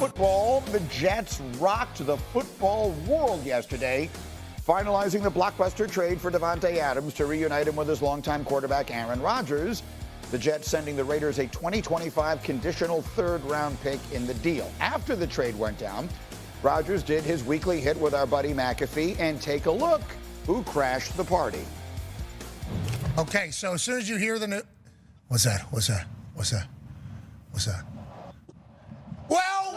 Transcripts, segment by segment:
football. The Jets rocked the football world yesterday, finalizing the blockbuster trade for Davante Adams to reunite him with his longtime quarterback Aaron Rodgers. The Jets sending the Raiders a 2025 conditional third-round pick in the deal. After the trade went down, Rodgers did his weekly hit with our buddy McAfee, and take a look who crashed the party. Okay, so as soon as you hear the news, what's that? Well.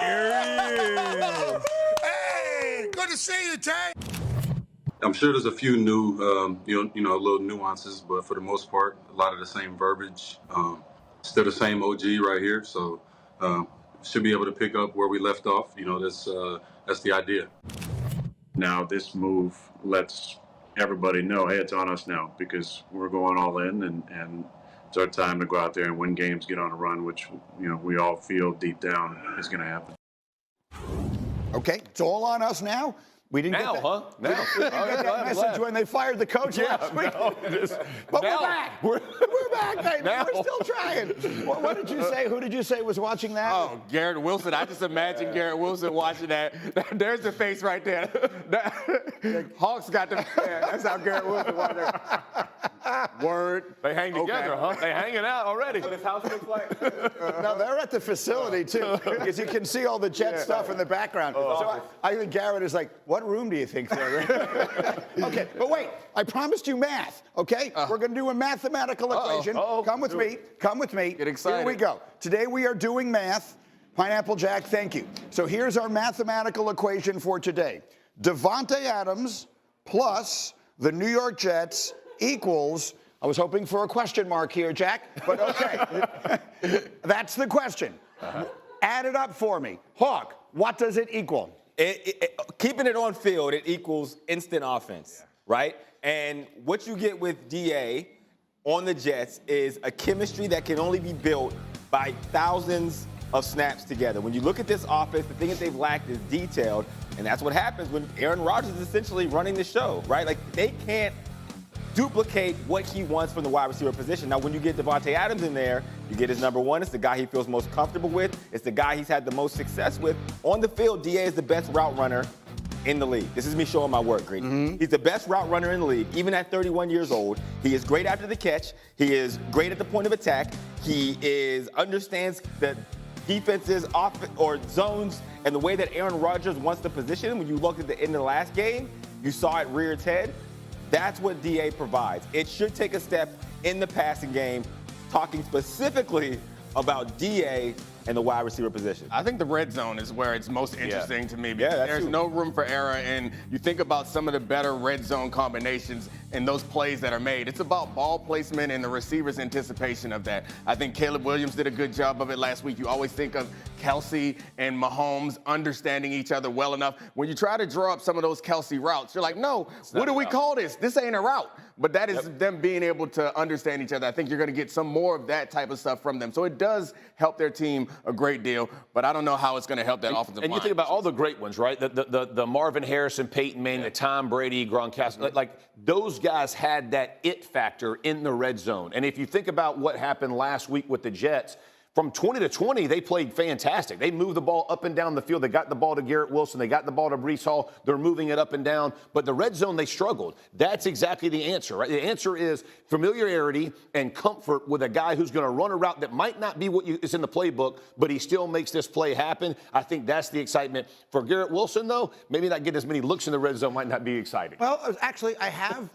Here he is. Hey, good to see you, Tay. I'm sure there's a few new, little nuances, but for the most part, a lot of the same verbiage. Still the same OG right here, so should be able to pick up where we left off. That's the idea. Now this move lets everybody know, hey, it's on us now, because we're going all in, and it's our time to go out there and win games, get on a run, which we all feel deep down is going to happen. Okay, it's all on us now. We didn't Now, get that, huh? Now. We didn't get that message when they fired the coach last week. But now. we're back. We're back, baby. Now. We're still trying. What did you say? Who did you say was watching that? Oh, Garrett Wilson. I just imagine Garrett Wilson watching that. There's the face right there. Hawks got the. Yeah, that's how Garrett Wilson watched that. Word. They hang together, huh? They hanging out already. What his house looks like. No, they're at the facility, too, because you can see all the Jet stuff in the background. So I think Garrett is like, what room do you think they're in? Okay, but wait. I promised you math, okay? We're going to do a mathematical equation. Come with me. Come with me. Get excited. Here we go. Today we are doing math. Pineapple Jack, thank you. So here's our mathematical equation for today. Davante Adams plus the New York Jets equals, I was hoping for a question mark here, Jack, but okay. That's the question. Add it up for me. Hawk, what does it equal? Keeping it on field, it equals instant offense, right? And what you get with DA on the Jets is a chemistry that can only be built by thousands of snaps together. When you look at this offense, the thing that they've lacked is detailed, and that's what happens when Aaron Rodgers is essentially running the show, right? Like, they can't duplicate what he wants from the wide receiver position. Now, when you get Davante Adams in there, you get his number one. It's the guy he feels most comfortable with. It's the guy he's had the most success with. On the field, DA is the best route runner in the league. This is me showing my work, Greeny. He's the best route runner in the league, even at 31 years old. He is great after the catch. He is great at the point of attack. He understands the defenses or zones and the way that Aaron Rodgers wants to position him. When you looked at the end of the last game, you saw it rear its head. That's what DA provides. It should take a step in the passing game, talking specifically about DA and the wide receiver position. I think the red zone is where it's most interesting to me, because there's no room for error, and you think about some of the better red zone combinations and those plays that are made. It's about ball placement and the receiver's anticipation of that. I think Caleb Williams did a good job of it last week. You always think of Kelsey and Mahomes understanding each other well enough. When you try to draw up some of those Kelsey routes, you're like, no, what do we call this? This ain't a route. But that is them being able to understand each other. I think you're going to get some more of that type of stuff from them. So it does help their team a great deal, but I don't know how it's going to help that offensive line. And you think about all the great ones, right? The Marvin Harrison, Peyton Manning, the Tom Brady, Gronkowski. Like those guys had that it factor in the red zone. And if you think about what happened last week with the Jets, from 20 to 20, they played fantastic. They moved the ball up and down the field. They got the ball to Garrett Wilson. They got the ball to Breece Hall. They're moving it up and down. But the red zone, they struggled. That's exactly the answer, right? The answer is familiarity and comfort with a guy who's going to run a route that might not be what is in the playbook, but he still makes this play happen. I think that's the excitement. For Garrett Wilson, though, maybe not get as many looks in the red zone might not be exciting. Well, actually,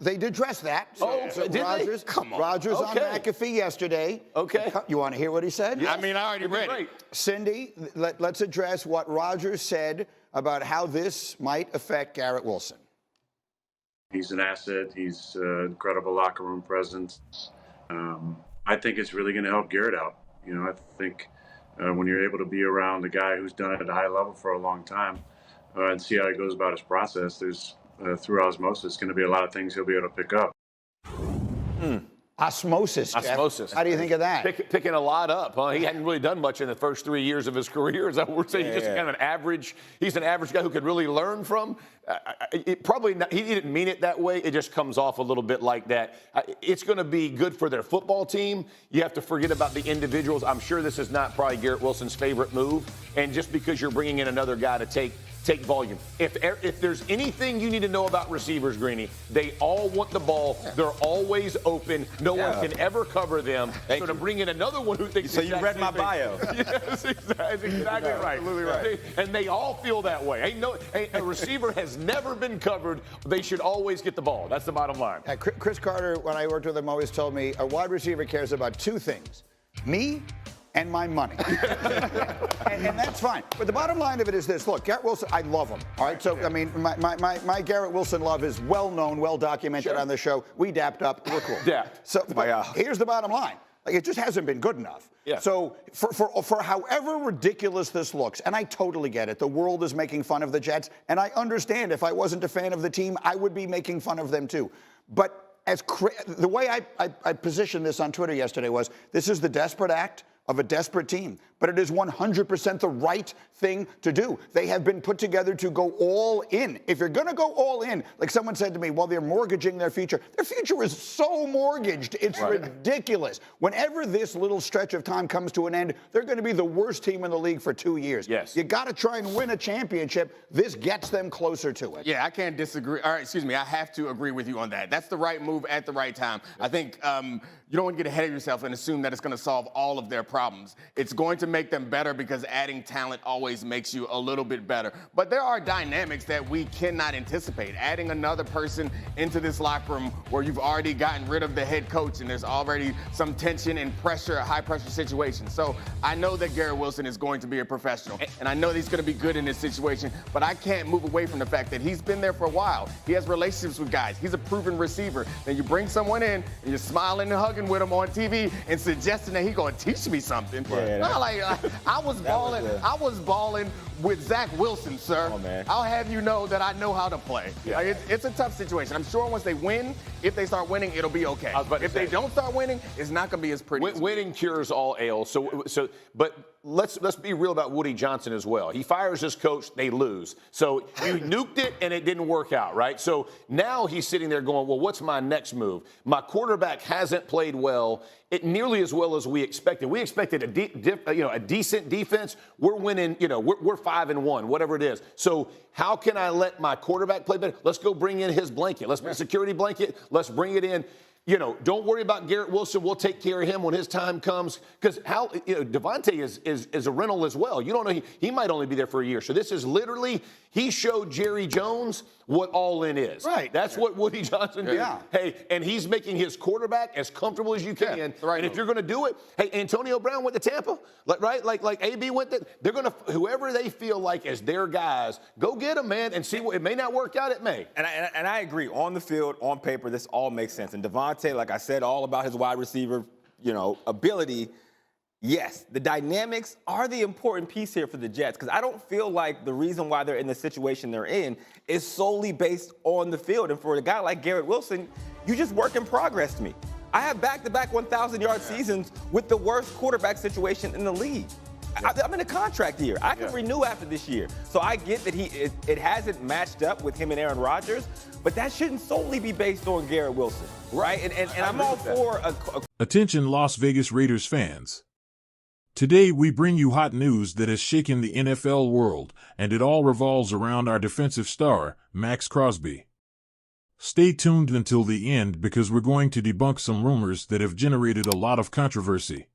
they did dress that. So did Rodgers, they? Come on. Rodgers on McAfee yesterday. Okay. You want to hear what he said? I mean, I already read it. Cindy, let's address what Rodgers said about how this might affect Garrett Wilson. He's an asset. He's an incredible locker room presence. I think it's really going to help Garrett out. I think when you're able to be around a guy who's done it at a high level for a long time and see how he goes about his process, there's through osmosis going to be a lot of things he'll be able to pick up. Osmosis. Jeff. Osmosis. How do you think of that? Picking a lot up, huh? He hadn't really done much in the first 3 years of his career. Is that what we're saying? He's just kind of an average. He's an average guy who could really learn from. Probably not, he didn't mean it that way. It just comes off a little bit like that. It's going to be good for their football team. You have to forget about the individuals. I'm sure this is not probably Garrett Wilson's favorite move. And just because you're bringing in another guy to take volume. If there's anything you need to know about receivers, Greeny, they all want the ball. They're always open. No one can ever cover them. So to bring in another one who thinks so you read my bio. Yes, that's exactly right. Absolutely right. And they all feel that way. A receiver has never been covered. They should always get the ball. That's the bottom line. Chris Carter, when I worked with him, always told me a wide receiver cares about two things: me and my money. and that's fine. But the bottom line of it is this. Look, Garrett Wilson, I love him. All right. So, I mean, my Garrett Wilson love is well known, well documented on the show. We dapped up. We're cool. So here's the bottom line. Like, it just hasn't been good enough. Yeah. So for however ridiculous this looks, and I totally get it, the world is making fun of the Jets, and I understand if I wasn't a fan of the team, I would be making fun of them too. But the way I positioned this on Twitter yesterday was, this is the desperate act of a desperate team, but it is 100% the right thing to do. They have been put together to go all in. If you're going to go all in, like someone said to me, well, they're mortgaging their future. Their future is so mortgaged, it's ridiculous. Whenever this little stretch of time comes to an end, they're going to be the worst team in the league for 2 years. Yes. You got to try and win a championship. This gets them closer to it. Yeah, I can't disagree. All right, excuse me. I have to agree with you on that. That's the right move at the right time. I think you don't want to get ahead of yourself and assume that it's going to solve all of their problems. It's going to make them better because adding talent always makes you a little bit better. But there are dynamics that we cannot anticipate. Adding another person into this locker room where you've already gotten rid of the head coach and there's already some tension and pressure, a high-pressure situation. So I know that Garrett Wilson is going to be a professional, and I know that he's going to be good in this situation, but I can't move away from the fact that he's been there for a while. He has relationships with guys. He's a proven receiver. Then you bring someone in, and you're smiling and hugging with him on TV and suggesting that he's going to teach me something. I was balling with Zach Wilson, sir. I'll have you know that I know how to play. Yeah. It's a tough situation. I'm sure once they win, if they start winning, it'll be okay. If they don't start winning, it's not going to be as pretty. Winning cures all ails. But let's be real about Woody Johnson as well. He fires his coach, they lose. So you nuked it and it didn't work out, right? So now he's sitting there going, well, what's my next move? My quarterback hasn't played well, nearly as well as we expected. We expected a decent defense. We're winning, we're 5-1, whatever it is. So how can I let my quarterback play better? Let's go bring in his blanket. Let's bring a security blanket. Let's bring it in. Don't worry about Garrett Wilson. We'll take care of him when his time comes. Because Davante is a rental as well. You don't know, he might only be there for a year. So this is literally, he showed Jerry Jones what all in is. Right. That's what Woody Johnson did. Yeah. Hey, and he's making his quarterback as comfortable as you can. Yeah, right. And if you're going to do it, hey, Antonio Brown went to Tampa, like AB went to. They're going to, whoever they feel like as their guys, go get them, man, and see what. It may not work out. It may. And I agree. On the field, on paper, this all makes sense. And Davante, like I said, all about his wide receiver, ability. Yes, the dynamics are the important piece here for the Jets, because I don't feel like the reason why they're in the situation they're in is solely based on the field. And for a guy like Garrett Wilson, you just work in progress to me. I have back-to-back 1,000-yard seasons with the worst quarterback situation in the league. I'm in a contract year. I can renew after this year. So I get that it hasn't matched up with him and Aaron Rodgers, but that shouldn't solely be based on Garrett Wilson, right? And I'm all for Attention Las Vegas Raiders fans. Today we bring you hot news that has shaken the NFL world, and it all revolves around our defensive star, Maxx Crosby. Stay tuned until the end because we're going to debunk some rumors that have generated a lot of controversy.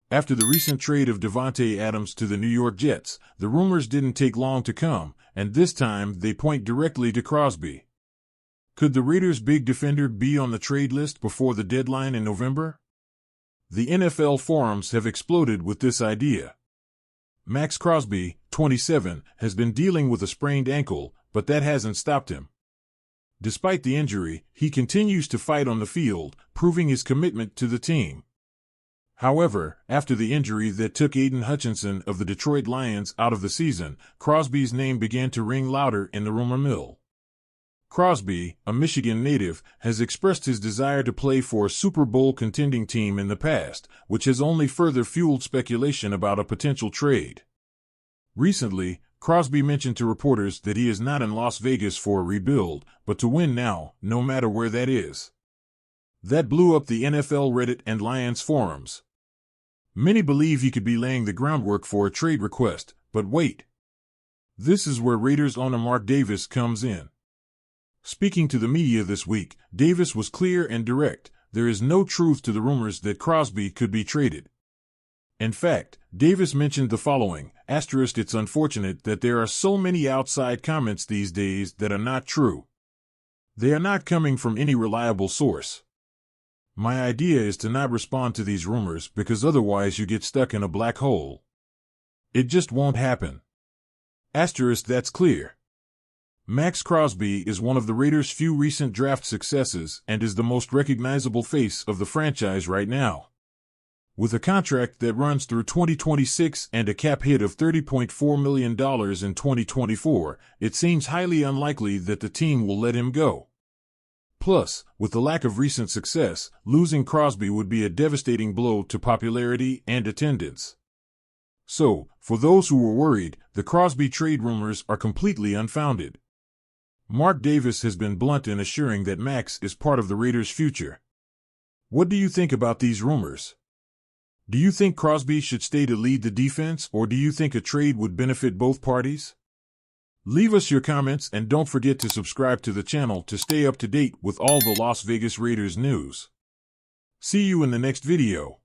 After the recent trade of Davante Adams to the New York Jets, the rumors didn't take long to come, and this time they point directly to Crosby. Could the Raiders' big defender be on the trade list before the deadline in November? The NFL forums have exploded with this idea. Maxx Crosby, 27, has been dealing with a sprained ankle, but that hasn't stopped him. Despite the injury, he continues to fight on the field, proving his commitment to the team. However, after the injury that took Aiden Hutchinson of the Detroit Lions out of the season, Crosby's name began to ring louder in the rumor mill. Crosby, a Michigan native, has expressed his desire to play for a Super Bowl contending team in the past, which has only further fueled speculation about a potential trade. Recently, Crosby mentioned to reporters that he is not in Las Vegas for a rebuild, but to win now, no matter where that is. That blew up the NFL Reddit and Lions forums. Many believe he could be laying the groundwork for a trade request, but wait. This is where Raiders owner Mark Davis comes in. Speaking to the media this week, Davis was clear and direct. There is no truth to the rumors that Crosby could be traded. In fact, Davis mentioned the following, *, it's unfortunate that there are so many outside comments these days that are not true. They are not coming from any reliable source. My idea is to not respond to these rumors because otherwise you get stuck in a black hole. It just won't happen. *, that's clear. Maxx Crosby is one of the Raiders' few recent draft successes and is the most recognizable face of the franchise right now. With a contract that runs through 2026 and a cap hit of $30.4 million in 2024, it seems highly unlikely that the team will let him go. Plus, with the lack of recent success, losing Crosby would be a devastating blow to popularity and attendance. So, for those who were worried, the Crosby trade rumors are completely unfounded. Mark Davis has been blunt in assuring that Maxx is part of the Raiders' future. What do you think about these rumors? Do you think Crosby should stay to lead the defense, or do you think a trade would benefit both parties? Leave us your comments and don't forget to subscribe to the channel to stay up to date with all the Las Vegas Raiders news. See you in the next video.